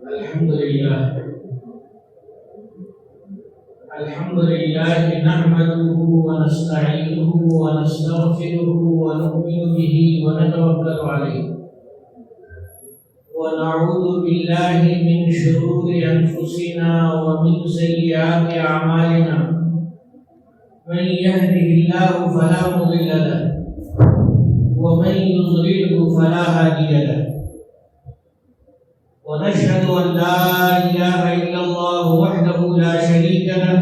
الحمد لله نحمده ونستعينه ونستغفره ونؤمن به ونتوكل عليه ونعوذ بالله من شرور أنفسنا ومن سيئات أعمالنا من يهده الله فلا مضل له ومن يضلله فلا هادي له ونشهد أن لا إله إلا الله وحده لا شريك له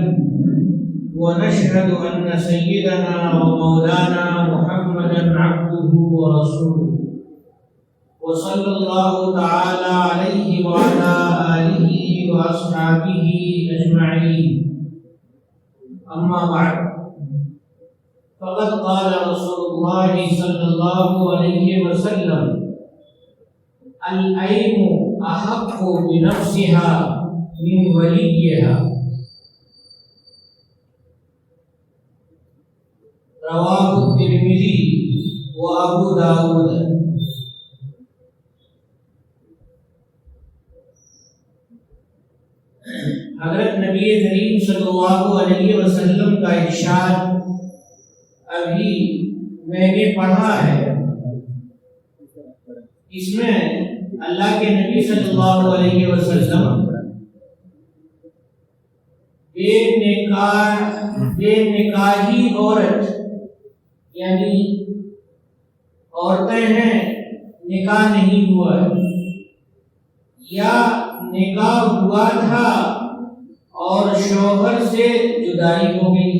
ونشهد أن سيدنا ومولانا محمدا عبده ورسوله وصلى الله تعالى عليه وعلى آله وأصحابه أجمعين. أما بعد فقد قال رسول الله صلى الله عليه وسلم: العين أحق بنفسها من وليها. رواه الترمذي وأبو داود. حضرت نبی کریم صلی اللہ علیہ وسلم کا ارشاد ابھی میں نے پڑھا ہے. اس میں اللہ کے نبی صلی اللہ علیہ وسلم بے نکاحی عورت یعنی عورتیں ہیں نکاح نہیں ہوا ہے یا نکاح ہوا تھا اور شوہر سے جدائی ہو گئی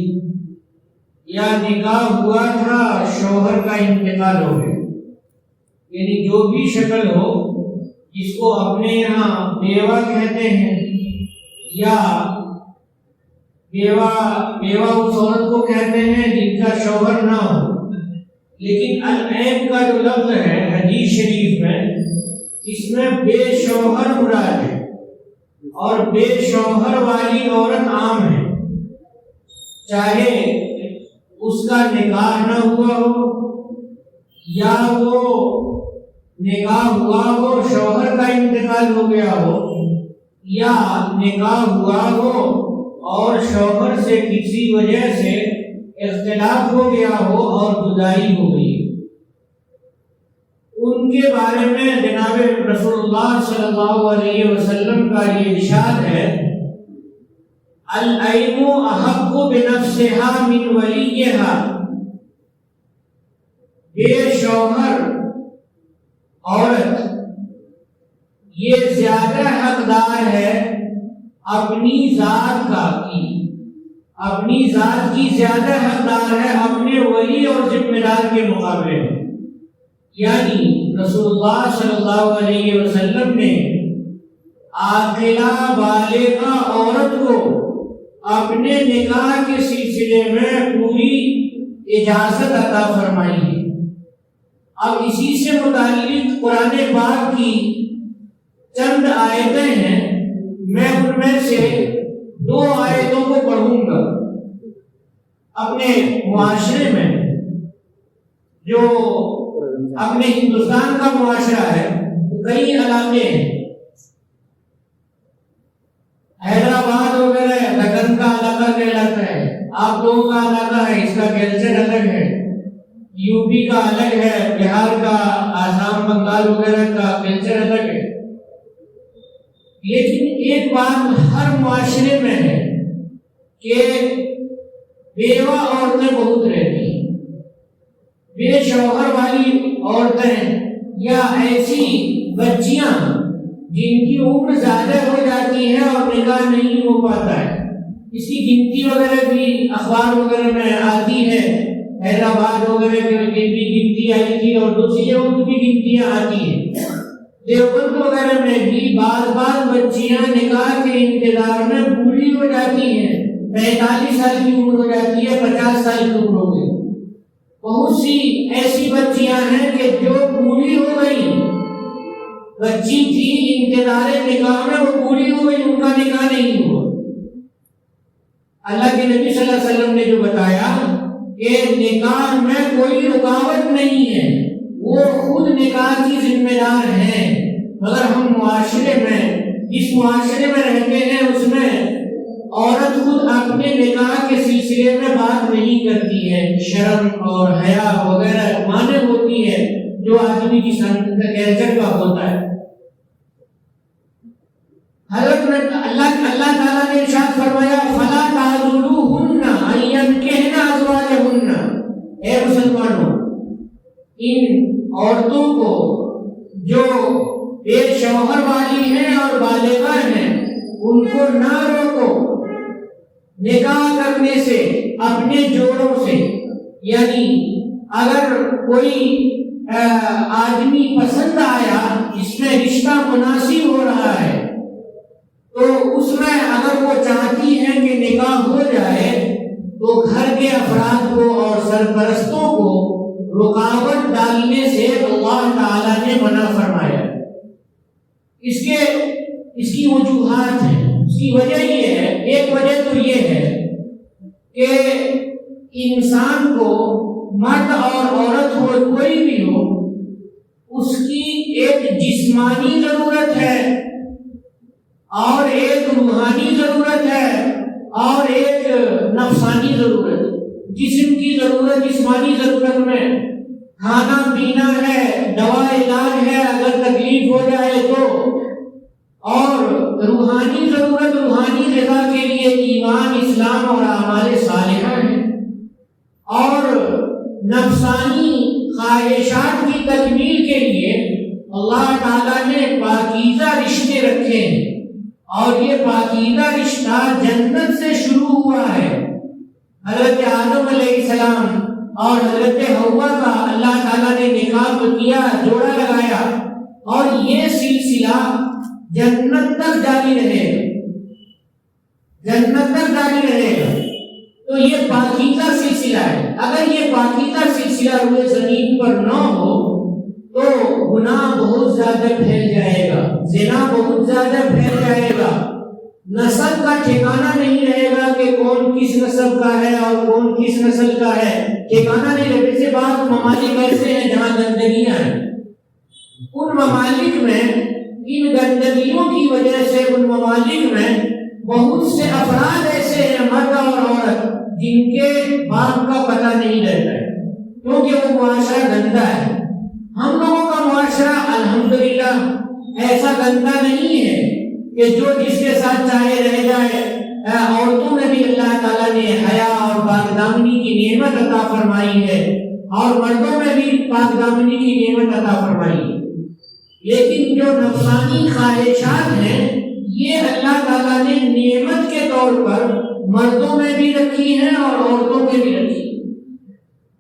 یا نکاح ہوا تھا شوہر کا انتقال ہو گیا، یعنی جو بھی شکل ہو، جس کو اپنے یہاں بیوہ کہتے ہیں یا بیوہ اس عورت کو کہتے ہیں جن کا شوہر نہ ہو. لیکن العین کا جو لفظ ہے حدیث شریف میں، اس میں بے شوہر مراد ہے اور بے شوہر والی عورت عام ہے، چاہے اس کا نکاح نہ ہوا ہو یا وہ نکاح ہوا ہو شوہر کا انتقال ہو گیا ہو یا نکاح ہوا ہو اور شوہر سے کسی وجہ سے اختلاف ہو گیا ہو اور جدائی ہو گئی. ان کے بارے میں جناب رسول اللہ صلی اللہ علیہ وسلم کا یہ ارشاد ہے: العین احق بنفسها من ولیها. بے شوہر عورت یہ زیادہ حقدار ہے اپنی ذات کی زیادہ حقدار ہے اپنے ولی اور ذمہ دار کے مقابلے میں. یعنی رسول اللہ صلی اللہ علیہ وسلم نے عاقلہ بالغہ عورت کو اپنے نکاح کے سلسلے میں پوری اجازت عطا فرمائی ہے. اب اسی سے متعلق قرآن پاک کی چند آیتیں ہیں، میں ان میں سے 2 آیتوں کو پڑھوں گا. اپنے معاشرے میں جو اپنے ہندوستان کا معاشرہ ہے، کئی علاقے ہیں، حیدرآباد وغیرہ دکن کا علاقہ کہلاتا ہے، آپ لوگوں کا علاقہ ہے، اس کا کلچر الگ ہے، یو پی کا الگ ہے، بہار کا، آسام، بنگال وغیرہ کا کلچر الگ ہے. لیکن ایک بات ہر معاشرے میں ہے کہ بیوہ عورتیں بہت رہتی ہیں. بے شوہر والی عورتیں یا ایسی بچیاں جن کی عمر زیادہ ہو جاتی ہے اور نکاح نہیں ہو پاتا ہے، اس کی گنتی وغیرہ بھی اخبار وغیرہ میں آتی ہے. حیدرآباد وغیرہ کی بھی گنتی آئی تھی اور دوسری جگہوں کی بھی گنتیاں آتی ہیں. دیوبند وغیرہ میں بھی بعض بچیاں نکاح کے انتظار میں بوڑھی ہو جاتی ہیں، 45 سال کی عمر ہو جاتی ہے، 50 سال کی عمر ہو گئی. بہت سی ایسی بچیاں ہیں کہ جو بوڑھی ہو گئی، بچی تھی انتظار نکاح میں، وہ بوڑھی ہو گئی، ان کا نکاح نہیں ہوا. اللہ کے نبی صلی اللہ علیہ وسلم نے جو بتایا کہ نکاح میں کوئی رکاوٹ نہیں ہے، وہ خود نکاح کی ذمہ دار ہیں، مگر ہم معاشرے میں جس معاشرے میں رہتے ہیں اس میں عورت خود اپنے نکاح کے سلسلے میں بات نہیں کرتی ہے، شرم اور حیا وغیرہ مانے ہوتی ہے جو آدمی کی کلچر کا ہوتا ہے۔ حضرت اللہ تعالیٰ نے ارشاد فرمایا فَلَا تَعْضُلُوهُنَّ أَن يَنكِحْنَ أَزْوَاجَهُنَّ، اے مسلمانوں ان عورتوں کو جو بے شوہر والی ہیں اور بالغہ ہیں ان کو نہ روکو نکاح کرنے سے اپنے جوڑوں سے، یعنی اگر کوئی آدمی پسند آیا جس میں رشتہ مناسب ہو رہا ہے تو اس میں اگر وہ چاہتی ہے کہ نکاح ہو جائے تو گھر کے افراد کو اور سرپرستوں کو رکاوٹ ڈالنے سے اللہ تعالیٰ نے منع فرمایا۔ اس کی وجوہات ہیں، اس کی وجہ یہ ہے، ایک وجہ تو یہ ہے کہ انسان کو مرد اور عورت ہو کوئی بھی ہو اس کی ایک جسمانی ضرورت ہے اور ایک روحانی ضرورت ہے اور ایک نفسانی ضرورت۔ جسم کی ضرورت، جسمانی ضرورت میں کھانا پینا ہے، دوا علاج ہے اگر تکلیف ہو جائے تو، اور روحانی ضرورت، روحانی غذا کے لیے ایمان، اسلام اور اعمال صالحہ ہیں، اور نفسانی خواہشات کی تکمیل کے لیے اللہ تعالیٰ نے پاکیزہ رشتے رکھے ہیں، اور یہ پاکیزہ رشتہ جنت سے شروع ہوا ہے۔ حضرت آدم علیہ السلام اور حضرت حوا کا اللہ تعالیٰ نے نکاح کیا، جوڑا لگایا، اور یہ سلسلہ جنت تک جاری رہے گا، جنت تک جاری رہے گا۔ تو یہ پاکیزہ سلسلہ ہے۔ اگر یہ پاکیزہ سلسلہ روئے زمین پر نہ ہو تو گناہ بہت زیادہ پھیل جائے گا، زنا بہت زیادہ پھیل جائے گا، نسل کا ٹھکانہ نہیں رہے گا کہ کون کس نسل کا ہے اور کون کس نسل کا ہے، ٹھکانہ نہیں رہے۔ جیسے بعض ممالک ایسے ہیں جہاں گندگیاں ہیں، ان ممالک میں ان گندگیوں کی وجہ سے ان ممالک میں بہت سے افراد ایسے ہیں مرد اور عورت جن کے باپ کا پتہ نہیں رہتا ہے کیونکہ وہ معاشرہ گندا ہے۔ ہم لوگوں کا معاشرہ الحمدللہ ایسا گندا نہیں ہے کہ جو جس کے ساتھ چاہے رہ جائے۔ عورتوں میں بھی اللہ تعالیٰ نے حیا اور پاک دامنی کی نعمت عطا فرمائی ہے، اور مردوں میں بھی پاک دامنی کی نعمت عطا فرمائی ہے، لیکن جو نفسانی خواہشات ہیں یہ اللہ تعالیٰ نے نعمت کے طور پر مردوں میں بھی رکھی ہیں اور عورتوں میں بھی رکھی ہے۔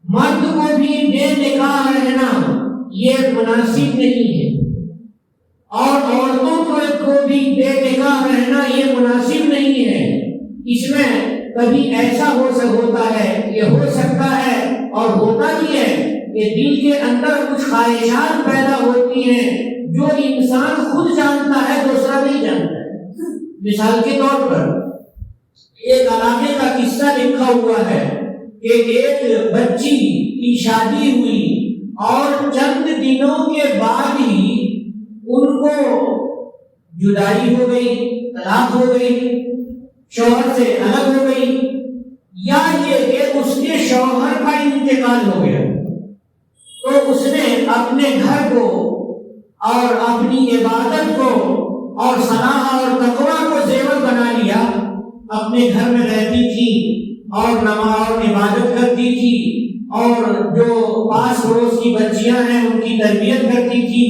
مرد کو بھی بے نکاح رہنا یہ مناسب نہیں ہے، اور عورتوں کو بھی بے نکاح رہنا یہ مناسب نہیں ہے۔ اس میں کبھی ایسا ہوتا ہے، یہ ہو سکتا ہے اور ہوتا بھی ہے کہ دل کے اندر کچھ خواہشات پیدا ہوتی ہیں جو انسان خود جانتا ہے، دوسرا نہیں جانتا ہے۔ مثال کے طور پر ایک علاقے کا قصہ لکھا ہوا ہے کہ ایک بچی کی شادی ہوئی اور چند دنوں کے بعد ہی ان کو جدائی ہو گئی، طلاق ہو گئی، شوہر سے الگ ہو گئی، یا یہ کہ اس کے شوہر کا انتقال ہو گیا، تو اس نے اپنے گھر کو اور اپنی عبادت کو اور صلاح اور تقویٰ کو زیور بنا لیا۔ اپنے گھر میں رہتی تھی اور نماز اور عبادت کرتی تھی، اور جو پاس پڑوس کی بچیاں ہیں ان کی تربیت کرتی تھی۔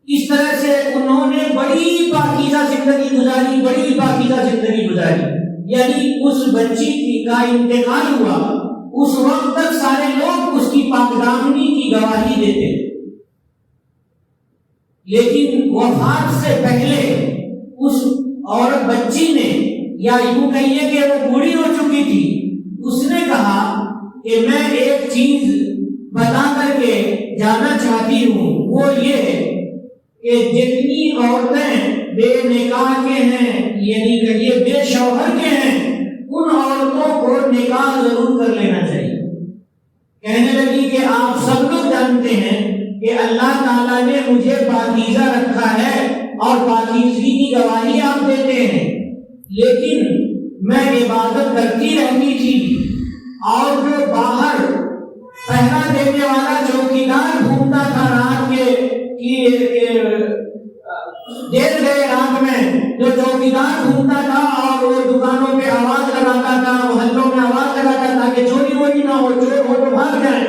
اس طرح سے انہوں نے بڑی پاکیزہ زندگی گزاری، بڑی پاکیزہ زندگی گزاری۔ یعنی اس بچی کا انتقال ہوا، اس وقت تک سارے لوگ اس کی پاک دامنی کی گواہی دیتے، لیکن وفات سے پہلے اس عورت بچی نے، یا یوں کہیے کہ وہ بوڑھی ہو چکی تھی، اس نے کہا کہ میں ایک چیز بتا کر کے جانا چاہتی ہوں، وہ یہ ہے کہ جتنی عورتیں بے نکاح کے ہیں، یعنی کہیے بے شوہر کے ہیں، ان عورتوں کو نکاح ضرور کر لینا چاہیے۔ کہنے لگی کہ آپ سب لوگ جانتے ہیں کہ اللہ تعالیٰ نے مجھے پاکیزہ رکھا ہے اور پاکیزگی کی گواہی آپ دیتے ہیں، لیکن میں عبادت کرتی رہتی تھی، اور جو باہر پہرا دینے والا چوکیدار گھومتا تھا رات کے دیر گئے رات میں، جو چوکیدار گھومتا تھا اور وہ دکانوں پہ آواز لگاتا تھا، محلوں میں آواز لگاتا تھا کہ چوری ووری نہ ہو، چور ہو تو بھاگ جائیں،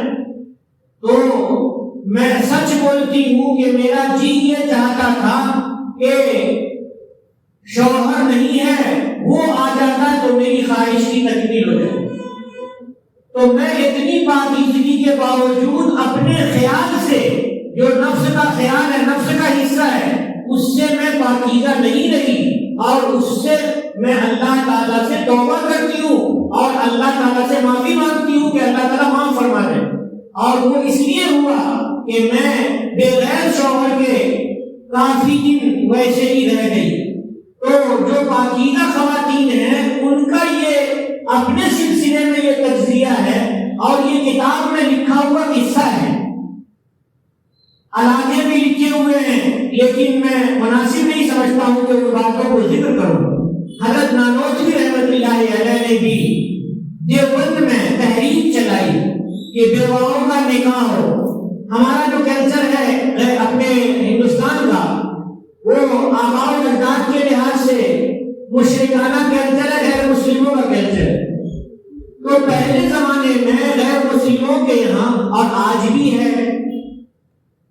تو میں سچ بولتی ہوں کہ میرا جی یہ چاہتا تھا کہ شوہر نہیں ہے، وہ آ جاتا تو میری خواہش کی تکمیل ہو جائے۔ تو میں اتنی پاکیزگی کے باوجود اپنے خیال سے، جو نفس کا خیال ہے، نفس کا حصہ ہے، اس سے میں پاکیزہ نہیں رہی، اور اس سے میں اللہ تعالیٰ سے توبہ کرتی ہوں اور اللہ تعالیٰ سے معافی مانگتی ہوں کہ اللہ تعالیٰ معاف فرما دے۔ اور وہ اس لیے ہوا کہ میں بغیر شوہر کے کافی دن ویسے ہی رہ گئی۔ تو جو پاکیزہ خواتین ہیں ان کا یہ اپنے سلسلے میں یہ تجزیہ ہے، اور یہ کتاب میں لکھا ہوا قصہ ہے، علاقے بھی لکھے ہوئے ہیں، لیکن میں مناسب نہیں سمجھتا ہوں کہ ان باتوں کو ذکر کروں۔ حضرت نانوتوی رحمۃ اللہ علیہ نے بھی دیوبند میں تحریک چلائی کہ بیواؤں کا نکاح ہو۔ ہمارا جو کلچر ہے اپنے ہندوستان کا، وہ آباء و اجداد کے لحاظ سے مشرکانہ کلچر ہے، غیر مسلموں کا کلچر ہے۔ تو پہلے زمانے میں غیر مسلموں کے یہاں، اور آج بھی ہے،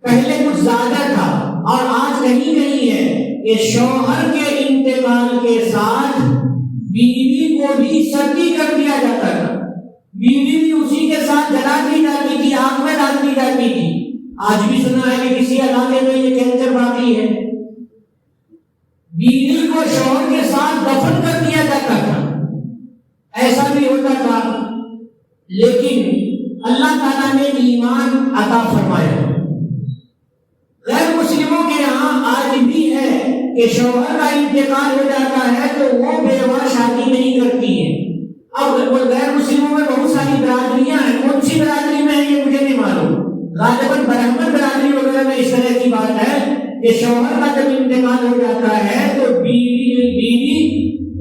پہلے کچھ زیادہ تھا اور آج کہیں کہیں ہے کہ شوہر کے انتقال کے ساتھ بیوی کو بھی ستی کر دیا جاتا تھا، بیوی بھی اسی کے ساتھ جلا دی جاتی تھی، آگ میں ڈال دی جاتی تھی۔ آج بھی سنا ہے کہ کسی علاقے میں یہ کلچر باقی ہے، بیوی کو شوہر کے ساتھ دفن کر دیا جاتا تھا، ایسا بھی ہوتا تھا۔ لیکن اللہ تعالیٰ نے ایمان عطا فرمایا۔ غیر مسلموں کے یہاں آج بھی ہے کہ شوہر کا انتقال ہو جاتا ہے تو وہ بیوہ شادی نہیں کرتی ہے۔ اب غیر مسلموں میں بہت ساری برادریاں ہیں، کون سی برادری میں ہے یہ مجھے نہیں معلوم، غالباً برہمن برادری وغیرہ میں اس طرح کی بات ہے کہ شوہر کا جب انتقال ہو جاتا ہے تو بیوی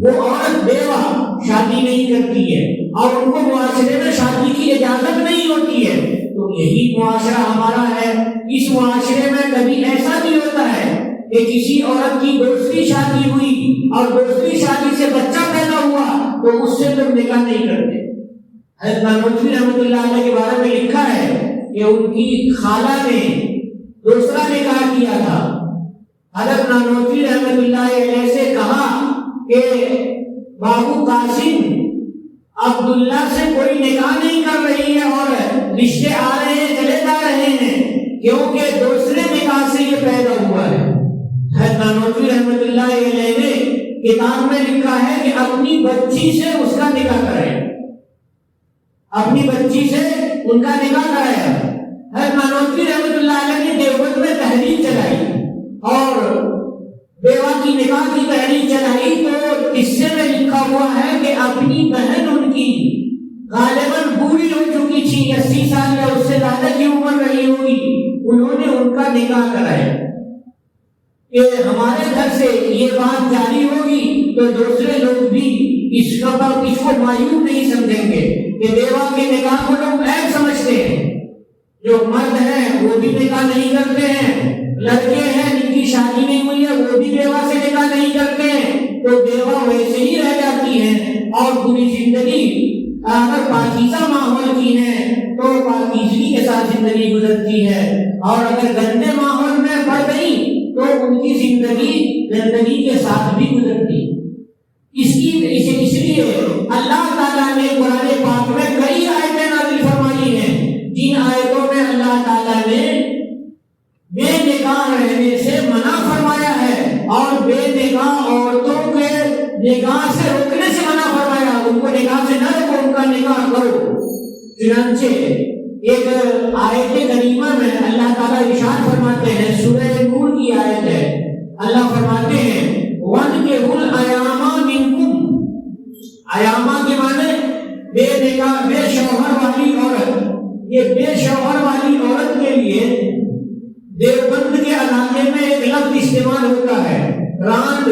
وہ عورت بیوہ شادی نہیں کرتی ہے، اور ان کو معاشرے میں شادی کی اجازت نہیں ہوتی ہے۔ تو یہی معاشرہ ہمارا ہے۔ اس معاشرے میں کبھی ایسا بھی ہوتا ہے کہ کسی عورت کی دوسری شادی ہوئی اور دوسری شادی سے بچہ پیدا ہوا تو اس سے تم نکاح نہیں کرتے۔ حضرت نانوتوی رحمۃ اللہ علیہ کے بارے میں لکھا ہے کہ ان کی خالہ نے دوسرا نکاح کیا تھا۔ حضرت نانوتوی رحمۃ اللہ علیہ سے کہا کہ بابو قاسم عبداللہ سے کوئی نکاح نہیں کر رہی ہے اور رشتے آ رہے ہیں چلے جا رہے ہیں، کیونکہ دوسرے نکاح سے یہ پیدا ہوا ہے۔ حضرت نانوتوی رحمۃ اللہ علیہ نے کتاب میں لکھا ہے کہ اپنی بچی سے اس کا نکاح کرائے، اپنی بچی سے ان کا نکاح کرایا۔ حضرت نانوتوی رحمۃ اللہ علیہ نے دیوبند میں تحریک چلائی اور بیوہ کی نکاح کی تحریک چلائی، تو اس سے میں لکھا ہوا ہے کہ اپنی بہن ان کی غالباً بوڑھی ہو چکی تھی، 80 سال یا اس سے زیادہ کی عمر رہی ہوگی، انہوں نے ان کا نکاح کرایا کہ ہمارے گھر سے یہ بات جاری ہوگی تو دوسرے لوگ بھی اس کو معیوب نہیں سمجھیں گے کہ بیوہ کے نکاح کو لوگ عیب سمجھتے ہیں۔ جو مرد ہیں وہ بھی نکاح نہیں کرتے ہیں، لڑکے ہیں جن کی شادی نہیں ہوئی ہے وہ بھی بیوہ سے نکاح نہیں کرتے ہیں، تو بیوہ ویسے ہی رہ جاتی ہے اور پوری زندگی اگر پاکیزہ ماحول کی ہے تو پاکیزگی کے ساتھ زندگی گزرتی ہے، اور اگر گندے ماحول میں پڑ گئی تو ان کی زندگی گندگی کے ساتھ بھی گزرتی ہے۔ اس لیے اللہ تعالیٰ نے قرآن پاک میں کئی آیتیں نازل فرمائی ہیں جن آیتوں میں اللہ تعالیٰ نے بے نکاح رہنے سے منع فرمایا ہے اور بے نکاح عورتوں کے نکاح سے روکنے سے منع فرمایا، ان کو نکاح سے نہ روکو، ان کا نکاح کرو۔ چنانچہ ایک آیت کریمہ میں اللہ تعالیٰ ارشاد فرماتے ہیں، سورہ نور کی آیت ہے، اللہ فرماتے ہیں وَانْكِحُوا الْأَيَامَ مِنْكُمْ، ایامہ کے معنی بے نکاح بے شوہر والی عورت۔ یہ بے شوہر والی عورت کے لیے دیوبند کے علاقے میں ایک لفظ استعمال ہوتا ہے راند.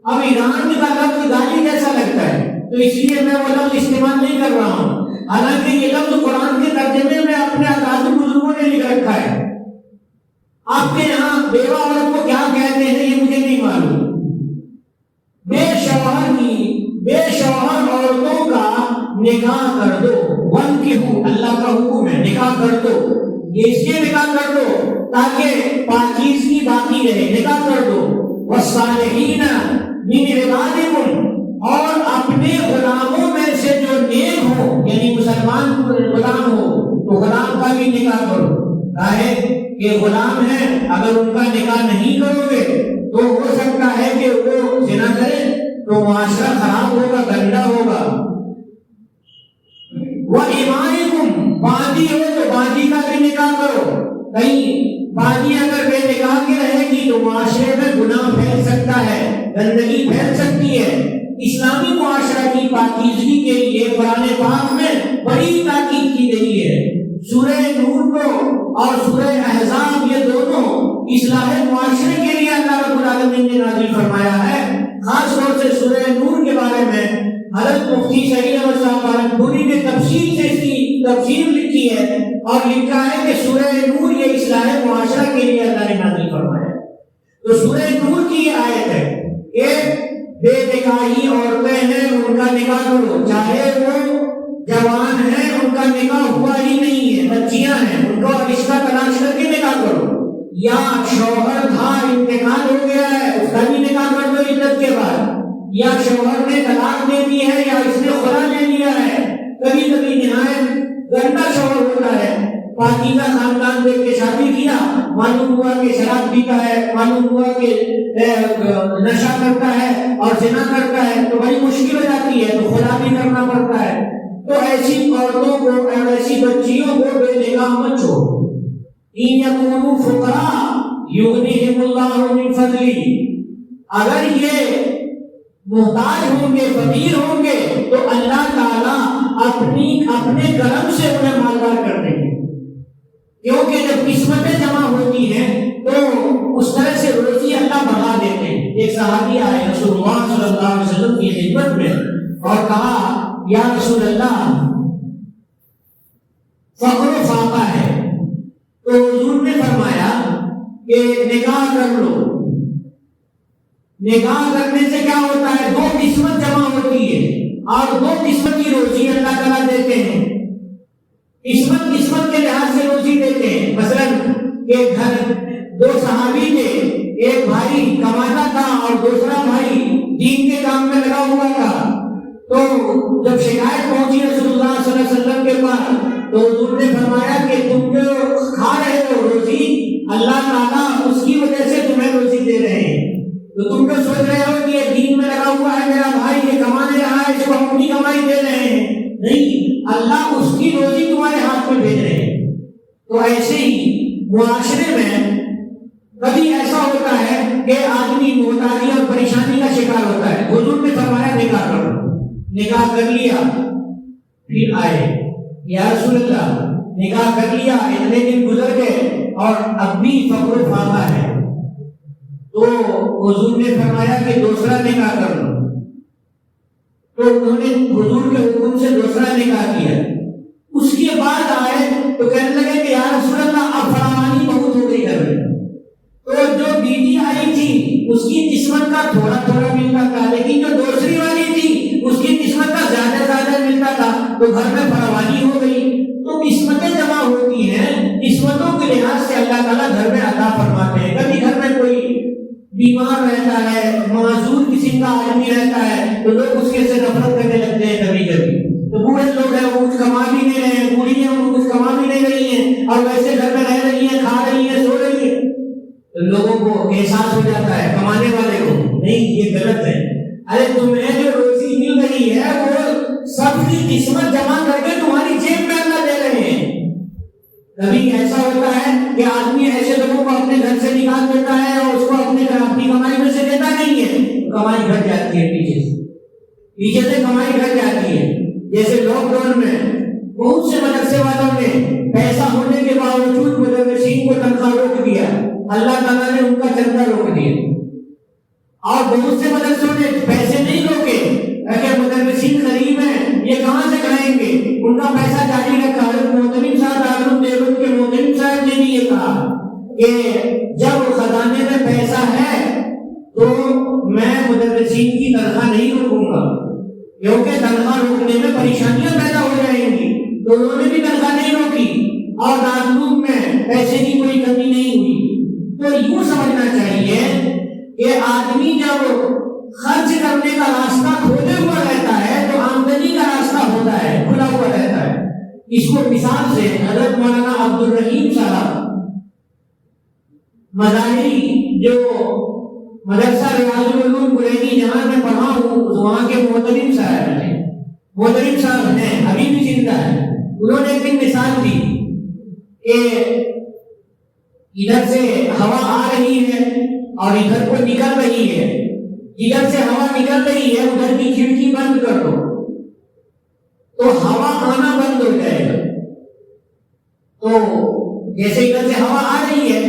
اب راند کا لفظ گالی جیسا لگتا ہے تو اس لیے میں وہ لفظ استعمال نہیں کر رہا ہوں. حالانکہ یہ لفظ قرآن کے ترجمے میں اپنے اکابر بزرگوں نے لکھ رکھا ہے. آپ کے یہاں بیوہ عورت کو کیا کہتے ہیں یہ مجھے نہیں معلوم. بے شوہر عورتوں کا نکاح کر دو. وانکحوا اللہ کا حکم ہے نکاح کر دو. یہ اس لیے نکاح کر دو تاکہ پاکیزگی باقی رہے. نکاح کر دو. والصالحین من عبادکم اور اپنے غلاموں میں سے جو نیک ہو یعنی مسلمان غلام ہو تو غلام کا بھی نکاح کرو. کہے کہ غلام ہے اگر ان کا نکاح نہیں کرو گے تو ہو سکتا ہے کہ وہ زنا کرے تو معاشرہ خراب ہوگا گندا ہوگا. وَإِمَائِكُمْ باندی ہو تو باندی کا بھی نکاح کرو. کہیں باندی اگر بے نکاح کی رہے گی تو معاشرے میں گناہ پھیل سکتا ہے گندگی پھیل سکتی ہے. اسلامی معاشرہ کی پاکیزگی کے لیے قرآن پاک میں بڑی تاکید کی گئی ہے. سورہ نور کو اور سورہ احزاب یہ دونوں اصلاح معاشرے کے لیے اللہ رب العالمین نے نازل فرمایا ہے. خاص طور سے سورہ نور کے بارے میں حضرت مفتی سعید احمد صاحب پالنپوری نے تفصیل سے اس کی تفسیر لکھی ہے اور لکھا ہے کہ سورہ نور یہ اصلاح معاشرہ کے لیے اللہ نے نازل فرمایا. تو سورہ نور کی یہ آیت ہے کہ بے نکاحی عورتیں ہیں ان کا نکاح کرو. چاہے وہ جوان ہیں ان کا نکاح ہوا ہی نہیں ہے بچیاں ہیں ان کو رشتہ تلاش کر کے نکاح کرو. یا شوہر تھا انتقال ہو گیا ہے اس کا بھی نکاح کر دو عدت کے بعد. یا شوہر نے طلاق دے دی ہے یا اس نے خلا لے لیا ہے. کبھی کبھی نہایت گندا شوہر ہوتا ہے پاکیزہ خاندان دیکھ کے شادی کیا معلوم ہوا کہ شراب پیتا ہے معلوم ہوا کہ نشہ کرتا ہے اور زنا کرتا ہے تو بڑی مشکل ہو جاتی ہے تو خلا بھی کرنا پڑتا ہے. تو ایسی عورتوں کو اور ایسی بچیوں کو بے نکاح مت چھوڑو. ان یکونوا فقراء یغنیہم اللہ من فضلہ اگر یہ محتاج ہوں گے فقیر ہوں گے تو اللہ تعالیٰ اپنے کرم سے انہیں مالدار کر دیں گے. کیونکہ جب قسمتیں جمع ہوتی ہیں تو اس طرح سے روزی اللہ بڑھا دیتے ہیں. ایک صحابی آئے رسول اللہ صلی اللہ علیہ وسلم کی خدمت میں اور کہا یا رسول اللہ فقر و فاقہ ہے. تو حضور نے فرمایا کہ نکاح کر لو. نکاح کرنے سے کیا ہوتا ہے دو قسمت جمع ہوتی ہے اور دو قسمت کی روزی اللہ تعالیٰ دیتے ہیں. قسمت کے لحاظ سے روزی دیتے ہیں. مثلا ایک گھر دو صحابی تھے ایک بھائی کماتا تھا اور دوسرا بھائی دین کے کام میں لگا ہوا تھا. تو جب شکایت پہنچی رسول اللہ صلی اللہ علیہ وسلم کے پاس تو حضور نے فرمایا کہ تم جو کھا رہے ہو روزی اللہ تعالیٰ اس کی وجہ سے تمہیں روزی دے رہے ہیں. تو تم جو سوچ رہے ہو کہ یہ دین میں لگا ہوا ہے میرا بھائی یہ کمانے رہا ہے اس کو اپنی کمائی دے رہے ہیں نہیں اللہ اس کی روزی تمہارے ہاتھ میں بھیج رہے ہیں. تو ایسے ہی معاشرے میں کبھی ایسا ہوتا ہے کہ آدمی محتاجی اور پریشانی کا شکار ہوتا ہے. حضور نے فرمایا نکاح کرو. نکاح کر لیا پھر آئے یا رسول اللہ نکاح کر لیا اتنے دن گزر گئے اور اب بھی فقر و فاقہ ہے. تو حضور نے فرمایا کہ دوسرا نکاح کر لو. تو انہوں نے حضور کے حکم سے دوسرا نکاح کیا. اس کے بعد آئے تو کہنے لگے کہ یا رسول اللہ اب فراوانی بہت ہو گئی گھر میں. تو جو بیوی آئی تھی اس کی قسمت کا تھوڑا تھوڑا ملتا تھا لیکن جو دوسری والی تھی اس کی قسمت کا زیادہ ملتا تھا تو گھر میں فراوانی ہو گئی. تو قسمتیں جمع ہوتی ہیں قسمتوں کے لحاظ سے اللہ تعالیٰ گھر میں عطا فرماتے ہیں. کبھی گھر میں کوئی بیمار رہتا ہے معذور قسم کا آدمی رہتا ہے تو لوگ اس کے سے نفرت کرنے لگتے ہیں. کبھی تو بوڑھے لوگ ہیں وہ کچھ کما بھی نہیں رہے ہیں بوڑھی ہیں وہ کچھ کما بھی نہیں رہی ہیں اور ویسے گھر میں رہ رہی ہیں کھا رہی ہیں سو رہی ہیں تو لوگوں کو احساس ہو جاتا ہے کمانے والے کو نہیں یہ غلط ہے. ارے تمہیں جو روزی مل رہی ہے وہ سب کی قسمت جمع کر کے تمہاری جیب میں اللہ دے رہے ہیں. کبھی ایسا ہوتا ہے کہ آدمی ایسے لوگوں کو اپنے گھر سے نکال دیتا ہے اور اس کو اپنی کمائی میں سے دیتا نہیں ہے کمائی گھٹ جاتی ہے پیچھے سے کمائی گھٹ جاتی ہے. جیسے لاک ڈاؤن میں بہت سے مدرسے والوں نے پیسہ ہونے کے باوجود مدرسین کو تنخواہ روک دیا اللہ تعالیٰ نے ان کا چندہ روک دیا، اور بہت سے مدرسوں نے پیسے نہیں روکے، اگر مدرسین غریب ہیں یہ کہاں سے کھائیں گے، ان کا پیسہ جاری رکھا۔ محترم صاحب دارالعلوم دیوبند کے محترم صاحب نے بھی یہ کہا کہ جب خزانے میں پیسہ ہے تو میں مدرسین کی تنخواہ نہیں روکوں گا، کیونکہ تنخواہ روکنے میں پریشانیاں پیدا ہو جائیں گی، تو انہوں نے بھی تنخواہ نہیں روکی اور دارالعلوم میں پیسے کی کوئی کمی نہیں ہوئی۔ تو یوں سمجھنا چاہیے کہ آدمی جب خرچ کرنے کا راستہ کھولے ہوا رہتا ہے تو آمدنی کا راستہ ہوتا ہے، کھلا ہوا رہتا ہے۔ اس کو مثال سے حضرت مولانا عبد الرحیم صاحب مظاہری جو مدرسہ ریاض العلوم بریلی جہاں میں پڑھا ہوں وہاں کے محترم صاحب ہیں، ابھی بھی زندہ ہے، انہوں نے ایک دن مثال دی کہ ادھر سے ہوا آ رہی ہے اور ادھر کو نکل رہی ہے، ادھر سے ہوا نکل رہی ہے ادھر کی کھڑکی بند کر دو تو ہوا آنا بند ہو جائے گا۔ تو جیسے ادھر سے ہوا آ رہی ہے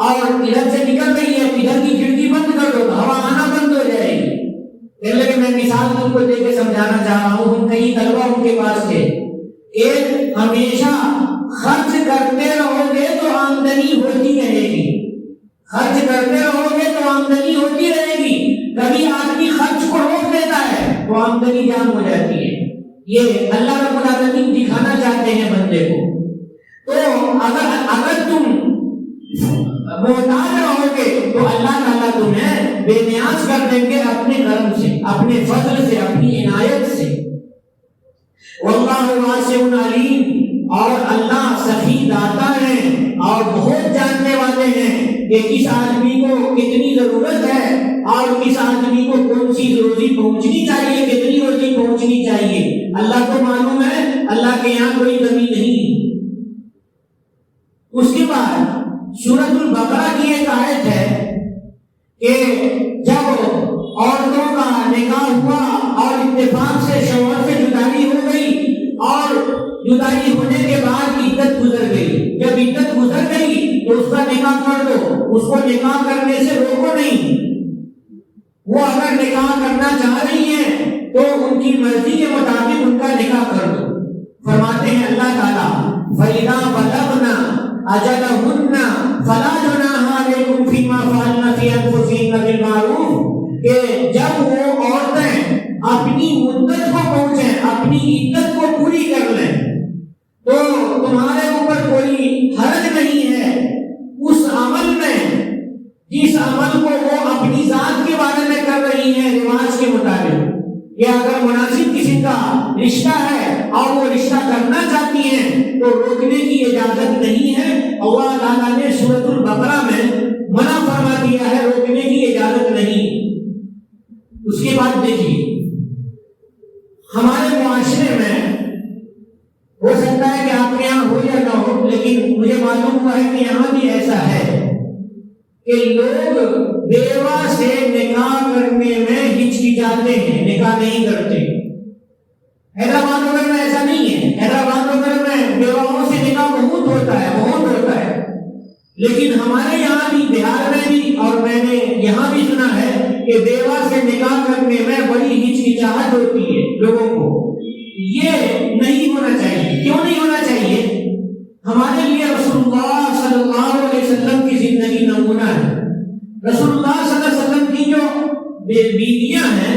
اور ادھر سے نکل رہی ہے ادھر کی کھڑکی بند کر دو تو ہوا آنا بند ہو جائے گی۔ لیکن میں مثال تم کو دے کے سمجھانا چاہ رہا ہوں، ہم کئی طلبہ ان کے پاس تھے کہ ہمیشہ خرچ کرتے رہو گے تو آمدنی ہوتی رہے گی، خرچ کرتے رہو گے تو آمدنی ہوتی رہے گی۔ کبھی آدمی خرچ کو روک دیتا ہے تو آمدنی جام ہو جاتی ہے۔ یہ اللہ رب العالمین دکھانا چاہتے ہیں بندے کو۔ تو اگر تم محتاج رہو گے تو اللہ تعالیٰ تمہیں بے نیاز کر دیں گے اپنے کرم سے، اپنے فضل سے، اپنی عنایت سے۔ واللہ واسع علیم، اور اللہ سخی داتا ہے اور بہت جاننے والے ہیں کہ کس آدمی کو کتنی ضرورت ہے اور کس آدمی کو کون سی روزی پہنچنی چاہیے، کتنی روزی پہنچنی چاہیے۔ اللہ کو معلوم ہے، اللہ کے یہاں کوئی کمی نہیں۔ اس کے بعد سورۃ البقرہ کی ایک آیت ہے کہ جب عورتوں کا نکاح ہوا اور اتفاق سے شوہر سے جدائی ہو گئی اور جدائی ہونے کے بعد عدت گزر گئی، جب عدت گزر گئی تو اس کا نکاح کر دو، اس کو نکاح کرنے سے روکو نہیں۔ وہ اگر نکاح کرنا چاہ رہی ہیں تو ان کی مرضی کے مطابق ان کا نکاح کر دو۔ فرماتے ہیں اللہ تعالیٰ فَإِذَا بَلَغْنَا أَجَلَهُنَّ فَلَا جُنَاحَ عَلَيْكُمْ فِي مَا فَعَلْنَ فِي أَنفُسِهِنَّ بِالْمَعْرُوفِ، کہ جب وہ عورتیں اپنی مدت کو پہنچیں، اپنی عدت کو پوری کر لیں تو تمہارے اوپر کوئی حرج نہیں ہے اس عمل میں جس عمل کو وہ اپنی ذات کے بارے میں کر رہی ہیں رواج کے مطابق۔ یا اگر مناسب قسم کا رشتہ ہے اور وہ رشتہ کرنا چاہتی ہیں تو روکنے کی اجازت نہیں ہے۔ اللہ تعالیٰ نے سورۃ البقرہ میں منع فرما دیا ہے، روکنے کی اجازت نہیں۔ اس کے بعد دیکھیے ہمارے معاشرے میں ہو سکتا ہے کہ آپ کے یہاں ہو یا نہ ہو، لیکن مجھے معلوم ہوا ہے کہ یہاں بھی ایسا ہے کہ لوگ بیوہ سے نکاح کرنے میں ہچکچاتے ہیں، نکاح نہیں کرتے۔ حیدرآباد وغیرہ میں ایسا نہیں ہے، حیدرآباد وغیرہ میں بیواؤں سے نکاح بہت ہوتا ہے، بہت ہوتا ہے، لیکن ہمارے یہاں بھی بہار میں بھی اور میں نے یہاں بھی سنا ہے کہ بیوہ سے نکاح کرنے میں بڑی ہچکچاہٹ ہوتی ہے لوگوں کو۔ یہ نہیں ہونا چاہیے۔ کیوں نہیں ہونا چاہیے؟ ہمارے لیے رسول اللہ صلی اللہ علیہ وسلم کی زندگی نمونہ ہے۔ رسول اللہ صلی اللہ علیہ وسلم کی جو بیویاں ہیں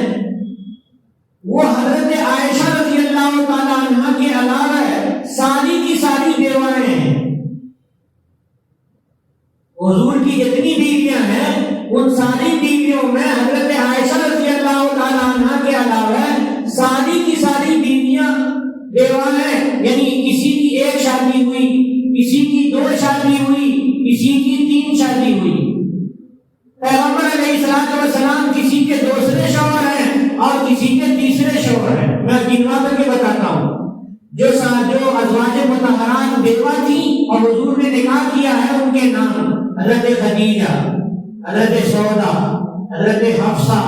وہ حضرت عائشہ رضی اللہ تعالی عنہ کے علاوہ ساری کی ساری بیوائیں ہیں۔ حضور کی جتنی بیویاں ہیں ان ساری بیویوں میں حضرت عائشہ رضی اللہ تعالی عنہ کے علاوہ ساری کی ساری بیویاں بیوہ ہیں، یعنی کسی کی ایک شادی ہوئی، کسی کی 2 شادی ہوئی، کسی کی 3 شادی ہوئی۔ پیغمبر علیہ السلام کسی کے دوسرے شوہر ہیں اور کسی کے تیسرے شوہر ہیں۔ میں گنوا کر کے بتاتا ہوں۔ جو ازواج مطہرات بیوہ تھیں اور حضور نے نکاح کیا ہے ان کے نام حضرت خدیجہ، حضرت سودا، حضرت حفصہ،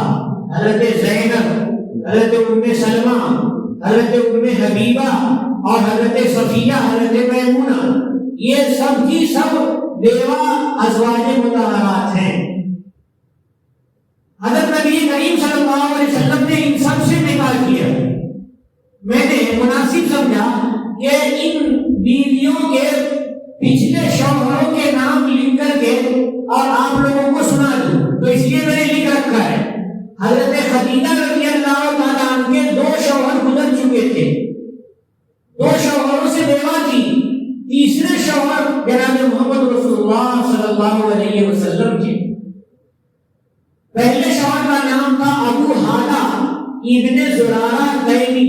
حضرت زینب، حضرت ام سلمہ، حضرت ام حبیبہ اور حضرت صفیہ، حضرت میمونہ۔ یہ سب کی سب بیوہ ازواج مطہرات ہیں۔ حضرت نبی کریم صلی اللہ علیہ وسلم نے ان سب سے نکاح کیا۔ میں نے مناسب سمجھا کہ ان بیویوں کے پچھلے شوہروں کے نام لکھ کر کے اور آپ لوگوں کو سنا دوں، تو اس لیے میں نے لکھ رکھا ہے۔ حضرت خدیجہ رضی اللہ تعالیٰ عنہ کے 2 شوہر گزر چکے تھے، 2 شوہروں سے بیوہ تھی، تیسرے شوہر جناب محمد رسول اللہ صلی اللہ علیہ وسلم کے۔ پہلے شوہر کا نام تھا ابو حالہ ابن زرارہ تیمی،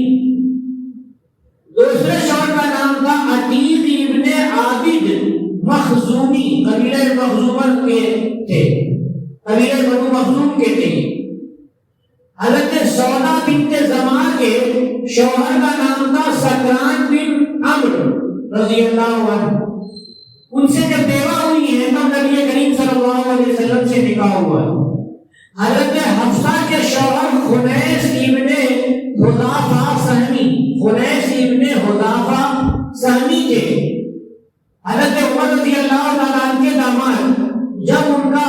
دوسرے شوہر کا نام تھا عتیق ابن عابد مخزومی، قبیلہ مخزوم کے تھے، قبیلہ بنو مخزوم کے تھے۔ حضرت سودا بنت زمع کے شوہر کا نام تھا سکران بن عمرو رضی اللہ عنہ۔ ان سے جب بیوہ ہوئی ہے تب نبی کریم صلی اللہ علیہ وسلم سے نکاح ہوا۔ حضرت حفصہ کے شوہر خنیس ابن حذافہ سہمی، خنیس ابن حذافہ سہمی تھے۔ حضرت عمر رضی اللہ تعالیٰ عنہ کے داماد جب ان کا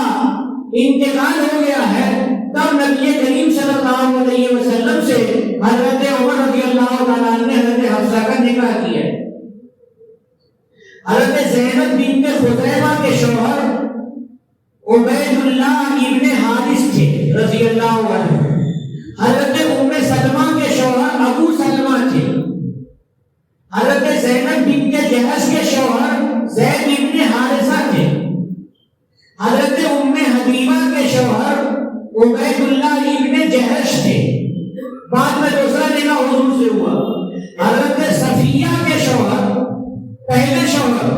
انتقال ہو گیا ہے تب نبی کریم صلی اللہ علیہ وسلم سے حضرت عمر رضی اللہ تعالیٰ عنہ نے حضرت حفصہ کا نکاح کیا۔ حضرت زینب بنت خزیمہ کے شوہر عبید اللہ ابن حارث تھے رضی اللہ عنہ۔ حضرت ام سلمہ کے شوہر ابو سلمہ تھے۔ حضرت زینب بنت جہش کے شوہر زید ابن حارثہ تھے۔ حضرت ام حبیبہ کے شوہر عبید اللہ ابن جہش تھے۔ بعد میں دوسرا نکاح حضور سے ہوا۔ حضرت صفیہ کے شوہر، پہلے شوہر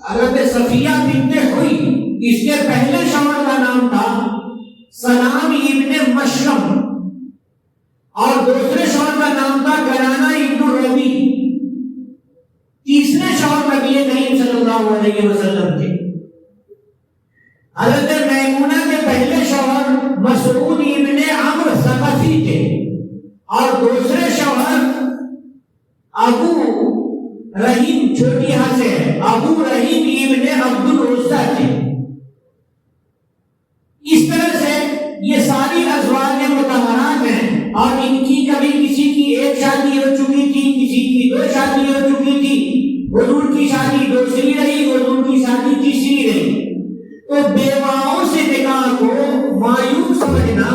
حضرت صفیہ بنت ہوئی، اس کے پہلے شوہر کا نام تھا سلام ابن مشرم اور دوسرے شوہر کا نام تھا گنانہ ابن ربی۔ تیسرے شوہر نبی کریم صلی اللہ علیہ وسلم تھے۔ حضرت میمونہ کے پہلے شوہر مسعود ابن عمرو ثقفی تھے اور دوسرے شوہر ابو رحیم، چھوٹی ہاں سے ابو رحیم ابن عبد العزہ تھے۔ اس طرح سے یہ ساری ازواج مطہرات ہیں اور ان کی کبھی کسی کی ایک شادی ہو چکی تھی، کسی کی 2 شادی ہو چکی تھی، حضور کی شادی دوسری رہی، حضور کی شادی تیسری رہی۔ تو بیواؤں سے نکاح کو مایوب سمجھنا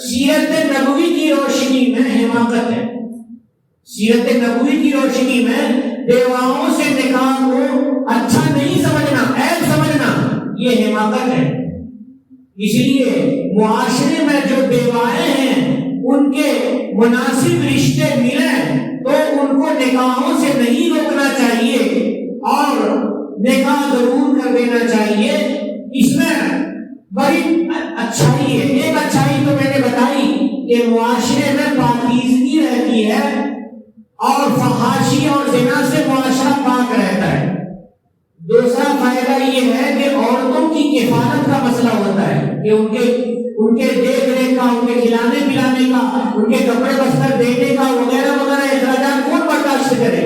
سیرت نبوی کی روشنی میں حماقت ہے۔ سیرت نبوی کی روشنی میں بیواؤں سے نکاح کو اچھا نہیں سمجھنا، عیب سمجھنا، یہ حماقت ہے۔ اس لیے معاشرے میں جو بیوائیں ہیں ان کے مناسب رشتے ملیں تو ان کو نکاحوں سے نہیں روکنا چاہیے اور نکاح ضرور کر دینا چاہیے۔ اس میں بڑی اچھائی ہے۔ ایک اچھائی تو میں نے بتائی کہ معاشرے میں پاکیزگی رہتی ہے اور فحاشی اور زنا سے معاشرہ پاک رہتا ہے۔ دوسرا فائدہ یہ ہے کہ عورتوں کی کفالت کا مسئلہ ہوتا ہے کہ ان کے دیکھ ریکھ کا، ان کے کھلانے پلانے کا، ان کے کپڑے بستر دینے کا وغیرہ وغیرہ اخراجات کون برداشت کرے۔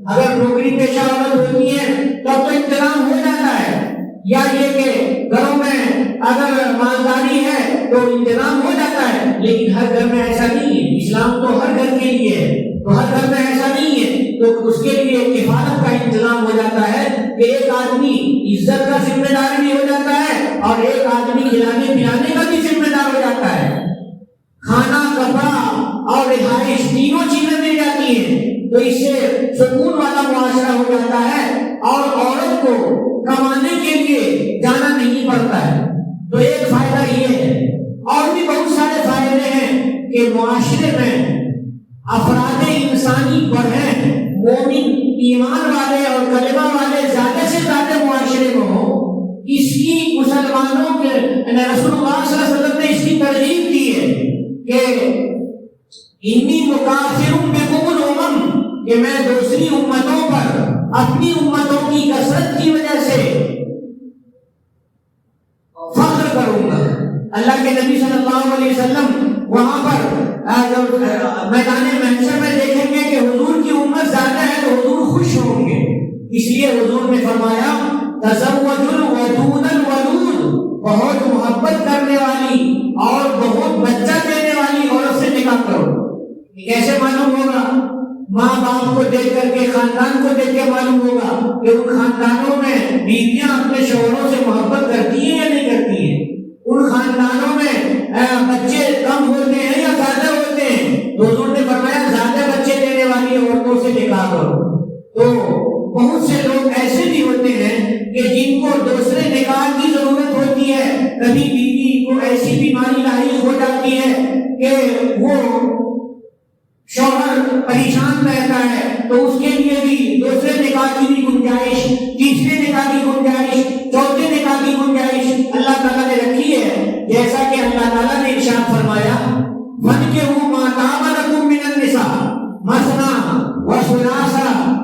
اگر نوکری پیشہ عورت ہوتی ہے تب تو انتظام ہو جاتا ہے، یا یہ کہ گھروں میں اگر مالداری ہے تو انتظام ہو جاتا ہے، لیکن ہر گھر میں ایسا نہیں ہے۔ اسلام تو ہر گھر کے لیے ہے، تو ہر گھر میں ایسا نہیں ہے، تو اس کے لیے کفالت کا انتظام ہو جاتا ہے کہ ایک آدمی عزت کا ذمہ دار بھی ہو جاتا ہے اور ایک آدمی کھلانے پلانے کا بھی ذمہ دار ہو جاتا ہے۔ کھانا، کپڑا اور رہائش تینوں چیزیں مل جاتی ہیں تو اس سے سکون والا معاشرہ ہو جاتا ہے اور عورت کو کمانے کے لیے جانا نہیں پڑتا ہے۔ تو ایک فائدہ یہ ہے، اور بھی بہت سارے فائدے ہیں کہ معاشرے میں افراد انسانی بڑھیں، مومن ایمان والے اور کلمہ والے زیادہ سے زیادہ معاشرے میں ہوں۔ اس کی مسلمانوں کے رسول اللہ صلی اللہ علیہ وسلم نے اس کی ترغیب دی ہے کہ انی مکافر بکم الامم، کہ میں دوسری امتوں پر اپنی امتوں کی کثرت کی وجہ سے فخر کروں گا۔ اللہ کے نبی صلی اللہ علیہ وسلم وہاں پر میدان محشر میں دیکھیں گے کہ حضور کی امت زیادہ ہے تو حضور خوش ہوں گے۔ اس لیے حضور نے فرمایا تزوجوا الودود الولود، بہت محبت کرنے والی اور بہت بچہ دینے والی عورت سے نکاح کرو۔ کیسے معلوم ہوگا؟ ماں باپ کو دیکھ کر کے، خاندان کو دیکھ کے معلوم ہوگا کہ ان خاندانوں میں بیویاں اپنے شوہروں سے محبت کرتی ہیں یا نہیں کرتی ہیں، ان خاندانوں میں بچے کم ہوتے ہیں یا زیادہ ہوتے ہیں۔ تو حضور نے فرمایا زیادہ بچے دینے والی عورتوں سے نکاح کرو۔ تو بہت سے لوگ ایسے بھی ہوتے ہیں کہ جن کو دوسرے نکاح کی ضرورت ہوتی ہے، کبھی بیوی کو ایسی بیماری لاحق ہو جاتی ہے کہ وہ شوہر پریشان رہتا ہے، تو اس کے لیے بھی دوسرے نکاح کی بھی گنجائش، تیسرے نکاح کی گنجائش، چوتھے نکاح کی گنجائش اللہ تعالیٰ نے رکھی ہے۔ جیسا کہ اللہ تعالیٰ نے ارشاد فرمایا فَانكِحُوا مَا طَابَ لَكُم مِّنَ النِّسَاءِ مَثْنَىٰ وَثُلَاثَ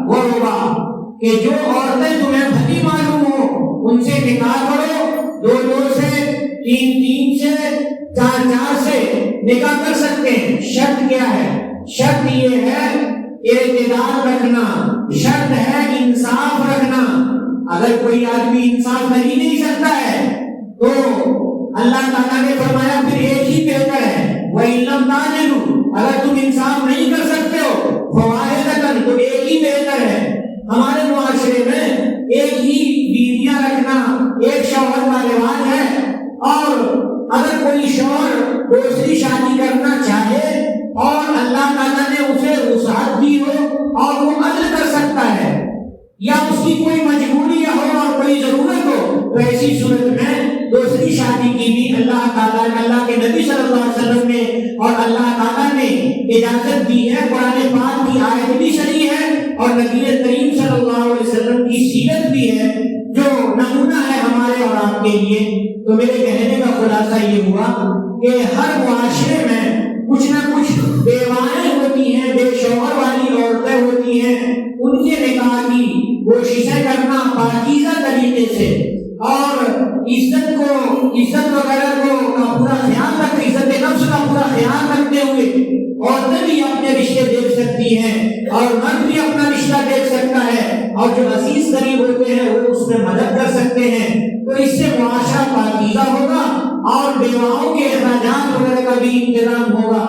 وَرُبَاعَ، کہ جو عورتیں تمہیں بھلی معلوم ہو ان سے نکاح کرو، دو دو سے، تین تین سے، چار چار سے نکاح کر سکتے ہیں۔ شرط کیا ہے؟ شرط یہ ہے اعتدال رکھنا، شرط ہے انصاف رکھنا۔ اگر کوئی آدمی انصاف کر ہی نہیں سکتا ہے تو اللہ تعالیٰ نے فرمایا پھر ایک ہی بہتر ہے، وَإِن لَّمْ تَعْدِلُوا، اگر تم انصاف نہیں کر سکتے ہو فَوَاحِدَةً، تو ایک ہی بہتر ہے۔ ہمارے معاشرے میں ایک ہی بیویاں رکھنا ایک شوہر کا رواج ہے، اور اگر کوئی شوہر دوسری شادی کرنا چاہے اور اللہ تعالیٰ نے اسے وسعت دی ہو اور وہ عدل کر سکتا ہے، یا اس کی کوئی مجبوری ہو اور کوئی ضرورت ہو، تو ایسی صورت میں دوسری شادی کی بھی اللہ تعالیٰ نے، اللہ کے نبی صلی اللہ علیہ وسلم نے اور اللہ تعالیٰ نے اجازت دی ہے۔ قرآن پاک کی آیت بھی صحیح ہے اور نبی کریم صلی اللہ علیہ وسلم کی سیرت بھی ہے جو نمونہ ہے ہمارے اور آپ کے لیے۔ تو میرے کہنے کا خلاصہ یہ ہوا کہ ہر معاشرے میں کچھ نہ کچھ بیوائیں ہوتی ہیں، بے شوہر والی عورتیں ہوتی ہیں، ان کے نکاح کی کوششیں کرنا پاکیزہ طریقے سے اور عزت وغیرہ کا پورا خیال رکھ، عزت نفس کا پورا خیال رکھتے ہوئے عورتیں بھی اپنے رشتے دیکھ سکتی ہیں اور مرد بھی اپنا رشتہ دیکھ سکتا ہے، اور جو عزیز قریب ہوتے ہیں وہ اس میں مدد کر سکتے ہیں۔ تو اس سے معاشرہ پاکیزہ ہوگا اور بیواؤں کے اخراجات وغیرہ کا بھی انتظام ہوگا۔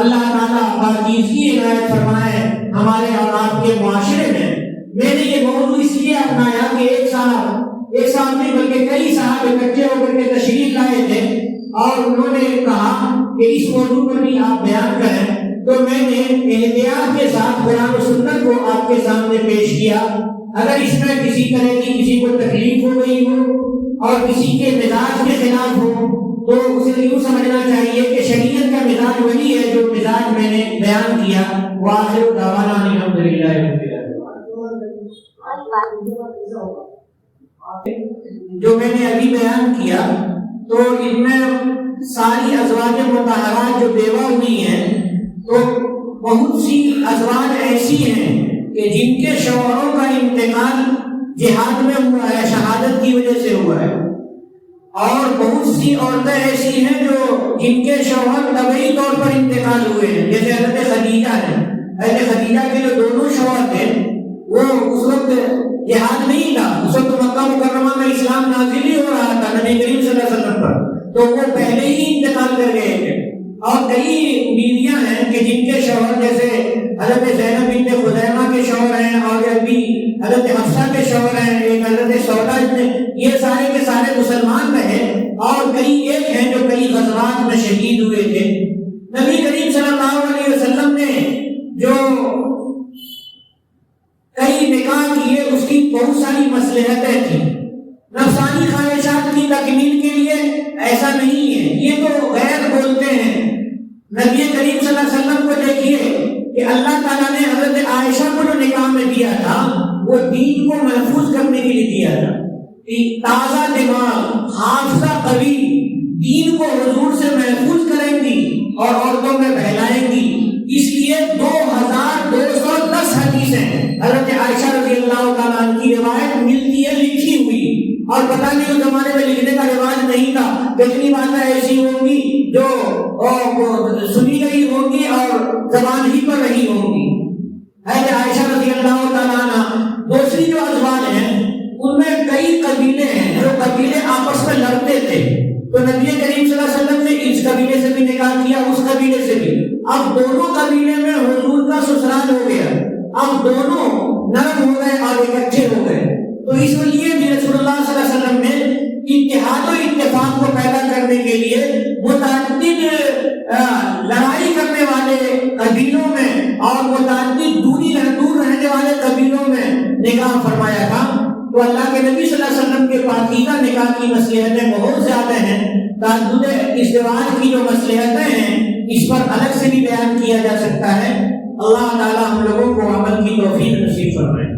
اللہ تعالیٰ پاکیزگی عنایت فرمائے ہمارے اور آپ کے معاشرے میں۔ میں نے یہ موضوع اس لیے اپنایا کہ ایک صاحب نہیں بلکہ کئی صاحب اکٹھے ہو کر کے تشریف لائے تھے اور انہوں نے کہا کہ اس موضوع پر بھی آپ بیان کریں، تو میں نے احتیاط کے ساتھ قرآن و سنت کو آپ کے سامنے پیش کیا۔ اگر اس میں کسی طرح کی کسی کو تکلیف ہو گئی ہو اور کسی کے مزاج کے خلاف ہو تو اسے یوں سمجھنا چاہیے کہ شریعت کا مزاج وہی ہے جو مزاج میں نے بیان کیا۔ وآخر دعوانا الحمدللہ رب العالمین۔ جو میں نے ابھی بیان کیا تو ان میں ساری ازواج مطہرات جو بیوہ ہوئی ہیں، تو بہت سی ازواج ایسی ہیں کہ جن کے شوہروں کا انتقال جہاد میں ہوا ہے، شہادت کی وجہ سے ہوا ہے، اور بہت سی عورتیں ایسی ہیں جو جن کے شوہر طبعی طور پر انتقال ہوئے ہیں، جیسے حضرت خدیجہ ہے۔ حضرت خدیجہ کے جو دونوں شوہر تھے وہ اس وقت جہاد نہیں تھا، اس وقت مکہ مکرمہ میں اسلام نازل ہی ہو رہا تھا نبی کریم صلی اللہ علیہ وسلم پر، تو وہ پہلے ہی انتقال کر گئے تھے۔ اور کئی بیویاں ہیں کہ جن کے شوہر جیسے حضرت زینب بنت خزیمہ کے شوہر ہیں، اور ابھی حضرت حفصہ کے شوہر ہیں، ایک حضرت سودا، یہ سارے کے سارے مسلمان رہے، اور کئی ایک ہیں جو کئی غزوات میں شہید ہوئے تھے۔ نبی کریم صلی اللہ علیہ وسلم نے جو کئی نکاح کیے اس کی بہت ساری مصلحتیں تھیں، نفسانی خواہشات کی تکمیل کے لیے ایسا نہیں ہے، یہ تو غیر بولتے ہیں۔ نبی کریم صلی اللہ علیہ وسلم کو دیکھیے کہ اللہ تعالیٰ نے حضرت عائشہ کو جو نکاح میں دیا تھا وہ دین کو محفوظ کرنے کے لیے دیا تھا، تازہ دماغ، حافظہ قوی، دین کو حضور سے محفوظ کریں گی اور عورتوں میں بہلائیں گی۔ اس لیے 2210 حدیثیں حضرت عائشہ رضی اللہ تعالیٰ عنہ کی روایت ملتی ہے لکھی ہوئی، اور پتہ نہیں اس زمانے میں لکھنے کا رواج نہیں تھا، کتنی باتیں ایسی ہوں گی جو سنی گئی ہوں گی اور زبان ہی پر رہی ہوں گی۔ حضرت عائشہ رضی اللہ تعالیٰ عنہ دوسری جو ازواج ہیں ان میں کئی قبیلے ہیں جو قبیلے آپس میں لڑتے تھے، تو نبی کریم صلی اللہ علیہ وسلم نے اس قبیلے سے بھی نکاح کیا، اس قبیلے سے بھی۔ اب دونوں قبیلے میں حضور کا سسرال ہو گیا، اب دونوں نرم ہو گئے اور اکٹھے ہو گئے، تو اس لیے بھی رسول اللہ صلی اللہ علیہ وسلم نے اتحاد و اتفاق کو پیدا کرنے کے لیے متعدد لڑائی کرنے والے قبیلوں میں اور متعدد دور رہنے والے قبیلوں میں نکاح فرمایا تھا۔ تو اللہ کے نبی صلی اللہ علیہ وسلم کے پاکیزہ نکاح کی مصلحتیں بہت زیادہ ہیں، تعدد ازدواج کی جو مصلحتیں ہیں اس پر الگ سے بھی بیان کیا جا سکتا ہے۔ اللہ تعالی ہم لوگوں کو عمل کی توفیق نصیب فرمائے۔